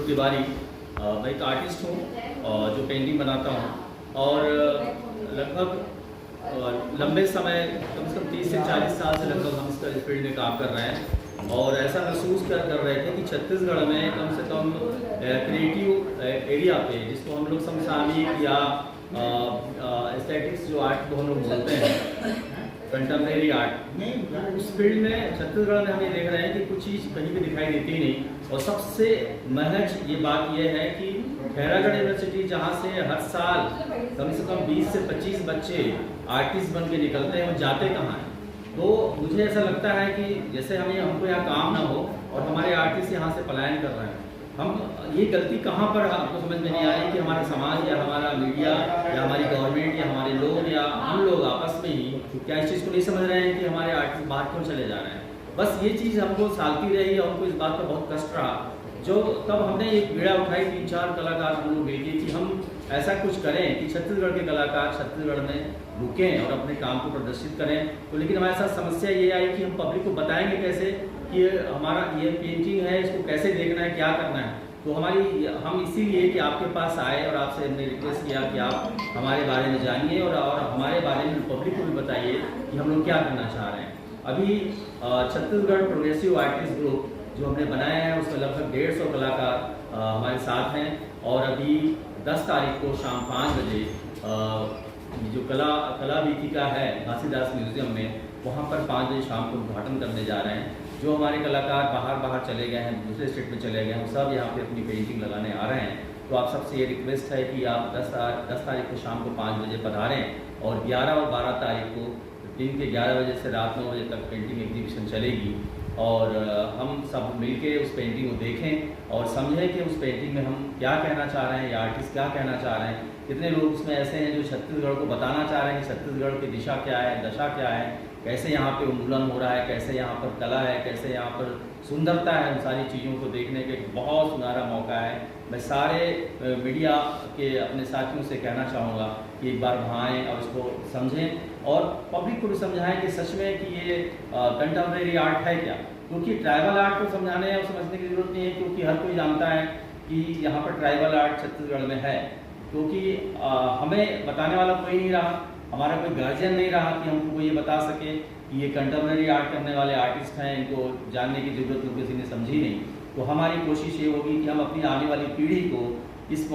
तिवारी। मैं एक आर्टिस्ट हूँ जो पेंटिंग बनाता हूँ और लगभग लंबे समय कम से कम 30 से 40 साल से लगभग हम इस फील्ड में काम कर रहे हैं और ऐसा महसूस कर रहे थे कि छत्तीसगढ़ में कम से कम क्रिएटिव एरिया पे, जिसको हम लोग समसामयिक या एस्थेटिक्स जो आर्ट को हम लोग बोलते हैं, कंटेम्प्रेरी आर्ट, उस फील्ड में छत्तीसगढ़ में हम ये देख रहे हैं कि कुछ चीज़ कहीं भी दिखाई देती ही नहीं। और सबसे महज ये बात ये है कि खैरागढ़ यूनिवर्सिटी, जहाँ से हर साल कम से कम 20 से 25 बच्चे आर्टिस्ट बन के निकलते हैं, वो जाते कहाँ हैं? तो मुझे ऐसा लगता है कि जैसे हमको यहाँ काम ना हो और हमारे आर्टिस्ट यहाँ से पलायन कर रहे हैं, हम ये गलती कहाँ पर आपको समझ में नहीं आई कि हमारा समाज या हमारा मीडिया या हमारी गवर्नमेंट या हमारे लोग या हम लोग आपस में ही क्या इस चीज़ को नहीं समझ रहे हैं कि हमारे आर्टिस्ट बाहर क्यों चले जा रहे हैं। बस ये चीज़ हमको सालती रही और हमको इस बात पर बहुत कष्ट रहा, जो तब हमने एक बीड़ा उठाई 3-4 कलाकार हम लोग मिलकर कि हम ऐसा कुछ करें कि छत्तीसगढ़ के कलाकार छत्तीसगढ़ में रुकें और अपने काम को प्रदर्शित करें। तो लेकिन हमारे साथ समस्या ये आई कि हम पब्लिक को बताएंगे कैसे कि हमारा ये पेंटिंग है, इसको कैसे देखना है, क्या करना है। तो हम इसीलिए कि आपके पास आए और आपसे हमने रिक्वेस्ट किया कि आप हमारे बारे में जानिए और हमारे बारे में पब्लिक को भी बताइए कि हम लोग क्या करना चाह रहे हैं। अभी छत्तीसगढ़ प्रोग्रेसिव आर्टिस्ट ग्रुप जो हमने बनाया है, उसमें लगभग 150 कलाकार हमारे साथ हैं और अभी 10 तारीख को शाम 5 बजे जो कला वीथिका है घासीदास म्यूजियम में, वहाँ पर 5 बजे शाम को उद्घाटन करने जा रहे हैं। जो हमारे कलाकार बाहर चले गए हैं, दूसरे स्टेट में चले गए हैं, वो सब यहाँ पे अपनी पेंटिंग लगाने आ रहे हैं। तो आप सबसे ये रिक्वेस्ट है कि आप 10 तारीख को शाम को 5 बजे पधारें और 11 और 12 तारीख को दिन के 11 बजे से रात 9 बजे तक पेंटिंग एग्जीबिशन चलेगी और हम सब मिलके उस पेंटिंग को देखें और समझें कि उस पेंटिंग में हम क्या कहना चाह रहे हैं या आर्टिस्ट क्या कहना चाह रहे हैं। कितने लोग उसमें ऐसे हैं जो छत्तीसगढ़ को बताना चाह रहे हैं कि छत्तीसगढ़ की दिशा क्या है, दशा क्या है, कैसे यहाँ पे उन्मूलन हो रहा है, कैसे यहाँ पर कला है, कैसे यहाँ पर सुंदरता है। उन सारी चीज़ों को देखने का एक बहुत सुनहरा मौका है। मैं सारे मीडिया के अपने साथियों से कहना चाहूँगा कि एक बार वहाँ आएँ और इसको समझें और पब्लिक को भी समझाएं कि सच में कि ये कंटेम्प्रेरी आर्ट है क्या। क्योंकि ट्राइबल आर्ट को समझाने और समझने की ज़रूरत नहीं है, क्योंकि हर कोई जानता है कि यहाँ पर ट्राइबल आर्ट छत्तीसगढ़ में है। क्योंकि हमें बताने वाला कोई नहीं रहा, हमारा कोई गार्जियन नहीं रहा कि हमको ये बता सके कि ये कंटेम्प्रेरी आर्ट करने वाले आर्टिस्ट हैं, इनको जानने की ज़रूरत तो किसी ने समझी नहीं। तो हमारी कोशिश ये होगी कि हम अपनी आने वाली पीढ़ी को इस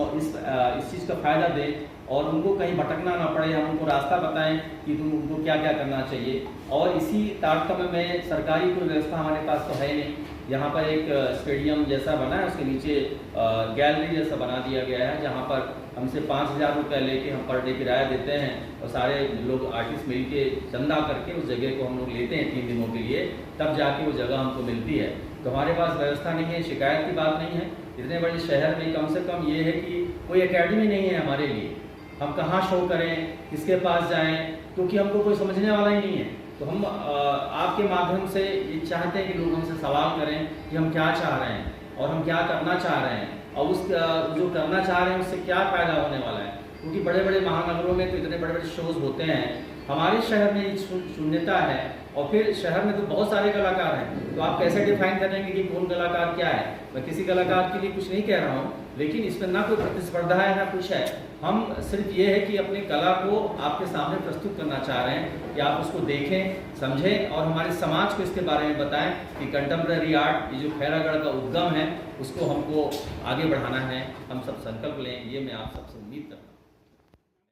चीज़ का फ़ायदा दें और उनको कहीं भटकना ना पड़े। हम उनको रास्ता बताएं कि उनको क्या क्या करना चाहिए। और इसी तारतम्य में सरकारी कोई व्यवस्था हमारे पास तो है नहीं। यहाँ पर एक स्टेडियम जैसा बना है, उसके नीचे गैलरी जैसा बना दिया गया है, जहाँ पर हमसे 5,000 रुपये लेके हम पर डे किराया देते हैं और सारे लोग आर्टिस्ट मिल के चंदा करके उस जगह को हम लोग लेते हैं 3 दिनों के लिए, तब जाके वो जगह हमको मिलती है। तो हमारे पास व्यवस्था नहीं है, शिकायत की बात नहीं है। इतने बड़े शहर में कम से कम ये है कि कोई एकेडमी नहीं है हमारे लिए। हम कहाँ शो करें, किसके पास जाएं, क्योंकि हमको कोई समझने वाला ही नहीं है। तो हम आपके माध्यम से ये चाहते हैं कि लोग हमसे सवाल करें कि हम क्या चाह रहे हैं और हम क्या करना चाह रहे हैं और उस जो करना चाह रहे हैं उससे क्या फ़ायदा होने वाला है। क्योंकि बड़े बड़े महानगरों में तो इतने बड़े बड़े शोज़ होते हैं, हमारे शहर में शून्यता है और फिर शहर में तो बहुत सारे कलाकार हैं। तो आप कैसे डिफाइन करेंगे कि कौन कलाकार क्या है? मैं किसी कलाकार के लिए कुछ नहीं कह रहा हूँ, लेकिन इसमें ना कोई प्रतिस्पर्धा है ना कुछ है। हम सिर्फ ये है कि अपनी कला को आपके सामने प्रस्तुत करना चाह रहे हैं कि आप उसको देखें, समझें और हमारे समाज को इसके बारे में बताएं कि कंटेम्प्रेरी आर्ट, ये जो खैरागढ़ का उद्गम है, उसको हमको आगे बढ़ाना है। हम सब संकल्प लें, ये मैं आप सबसे उम्मीद करता हूँ।